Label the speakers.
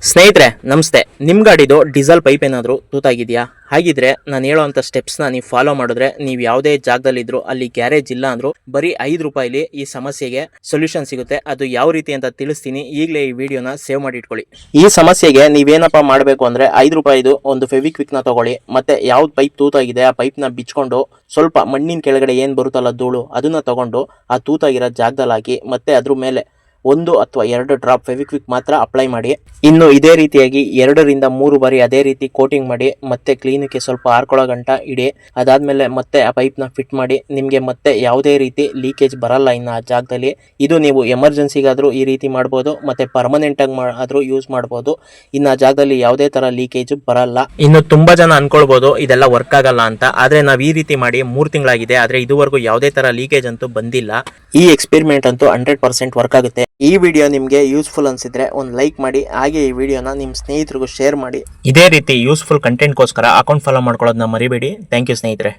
Speaker 1: ಸ್ನೇಹಿತರೆ ನಮಸ್ತೆ. ನಿಮ್ಮ ಗಾಡಿದು ಡೀಸೆಲ್ ಪೈಪ್ ಏನಾದರೂ ತೂತಾಗಿದೆಯಾ? ಹಾಗಿದ್ರೆ ನಾನು ಹೇಳೋವಂಥ ಸ್ಟೆಪ್ಸ್ನ ನೀವು ಫಾಲೋ ಮಾಡಿದ್ರೆ ನೀವು ಯಾವುದೇ ಜಾಗದಲ್ಲಿದ್ದರೂ ಅಲ್ಲಿ ಗ್ಯಾರೇಜ್ ಇಲ್ಲ ಅಂದರೂ ಬರೀ 5 ರೂಪಾಯಿಲಿ ಈ ಸಮಸ್ಯೆಗೆ ಸೊಲ್ಯೂಷನ್ ಸಿಗುತ್ತೆ. ಅದು ಯಾವ ರೀತಿ ಅಂತ ತಿಳಿಸ್ತೀನಿ. ಈಗಲೇ ಈ ವಿಡಿಯೋನ ಸೇವ್ ಮಾಡಿ ಇಟ್ಕೊಳ್ಳಿ. ಈ ಸಮಸ್ಯೆಗೆ ನೀವೇನಪ್ಪ ಮಾಡಬೇಕು ಅಂದರೆ 5 ರೂಪಾಯಿದು ಒಂದು ಫೆವಿಕ್ವಿಕ್ನ ತಗೊಳ್ಳಿ. ಮತ್ತೆ ಯಾವ್ದು ಪೈಪ್ ತೂತಾಗಿದೆ ಆ ಪೈಪ್ನ ಬಿಚ್ಕೊಂಡು ಸ್ವಲ್ಪ ಮಣ್ಣಿನ ಕೆಳಗಡೆ ಏನು ಬರುತ್ತಲ್ಲ ಧೂಳು ಅದನ್ನು ತಗೊಂಡು ಆ ತೂತಾಗಿರೋ ಜಾಗದಲ್ಲಿ ಹಾಕಿ ಮತ್ತೆ ಅದ್ರ ಮೇಲೆ 1 ಅಥವಾ 2 ಡ್ರಾಪ್ ಫೆವಿಕ್ವಿಕ್ ಮಾತ್ರ ಅಪ್ಲೈ ಮಾಡಿ. ಇನ್ನು ಇದೇ ರೀತಿಯಾಗಿ 2 ರಿಂದ 3 ಬಾರಿ ಅದೇ ರೀತಿ ಕೋಟಿಂಗ್ ಮಾಡಿ ಮತ್ತೆ ಕ್ಲೀನಿಗೆ ಸ್ವಲ್ಪ ಹಾರ್ಕೊಳ್ಳೋ ಗಂಟ ಇಡಿ. ಅದಾದ್ಮೇಲೆ ಮತ್ತೆ ಆ ಪೈಪ್ನ ಫಿಟ್ ಮಾಡಿ. ನಿಮಗೆ ಮತ್ತೆ ಯಾವುದೇ ರೀತಿ ಲೀಕೇಜ್ ಬರಲ್ಲ ಇನ್ನು ಆ ಜಾಗದಲ್ಲಿ. ಇದು ನೀವು ಎಮರ್ಜೆನ್ಸಿಗಾದರೂ ಈ ರೀತಿ ಮಾಡ್ಬೋದು, ಮತ್ತೆ ಪರ್ಮನೆಂಟ್ ಆಗಿ ಆದರೂ ಯೂಸ್ ಮಾಡ್ಬೋದು. ಇನ್ನು ಆ ಜಾಗದಲ್ಲಿ ಯಾವುದೇ ತರ ಲೀಕೇಜ್ ಬರಲ್ಲ. ಇನ್ನು ತುಂಬಾ ಜನ ಅನ್ಕೊಳ್ಬೋದು ಇದೆಲ್ಲ ವರ್ಕ್ ಆಗಲ್ಲ ಅಂತ, ಆದ್ರೆ ನಾವು ಈ ರೀತಿ ಮಾಡಿ 3 ತಿಂಗಳಾಗಿದೆ, ಆದ್ರೆ ಇದುವರೆಗೂ ಯಾವುದೇ ತರ ಲೀಕೇಜ್ ಅಂತೂ ಬಂದಿಲ್ಲ. ಈ ಎಕ್ಸ್ಪೆರಿಮೆಂಟ್ ಅಂತೂ 100% ವರ್ಕ್ ಆಗುತ್ತೆ. ಈ ವಿಡಿಯೋ ನಿಮಗೆ ಯೂಸ್ಫುಲ್ ಅನ್ಸಿದ್ರೆ ಒಂದು ಲೈಕ್ ಮಾಡಿ, ಹಾಗೆ ಈ ವಿಡಿಯೋನ ನಿಮ್ಮ ಸ್ನೇಹಿತರಿಗೂ ಶೇರ್ ಮಾಡಿ. ಇದೇ ರೀತಿ ಯೂಸ್ಫುಲ್ ಕಂಟೆಂಟ್ಗೋಸ್ಕರ ಅಕೌಂಟ್ ಫಾಲೋ ಮಾಡ್ಕೊಳ್ಳೋದನ್ನ ಮರಿಬೇಡಿ. ಥ್ಯಾಂಕ್ ಯು ಸ್ನೇಹಿತರೆ.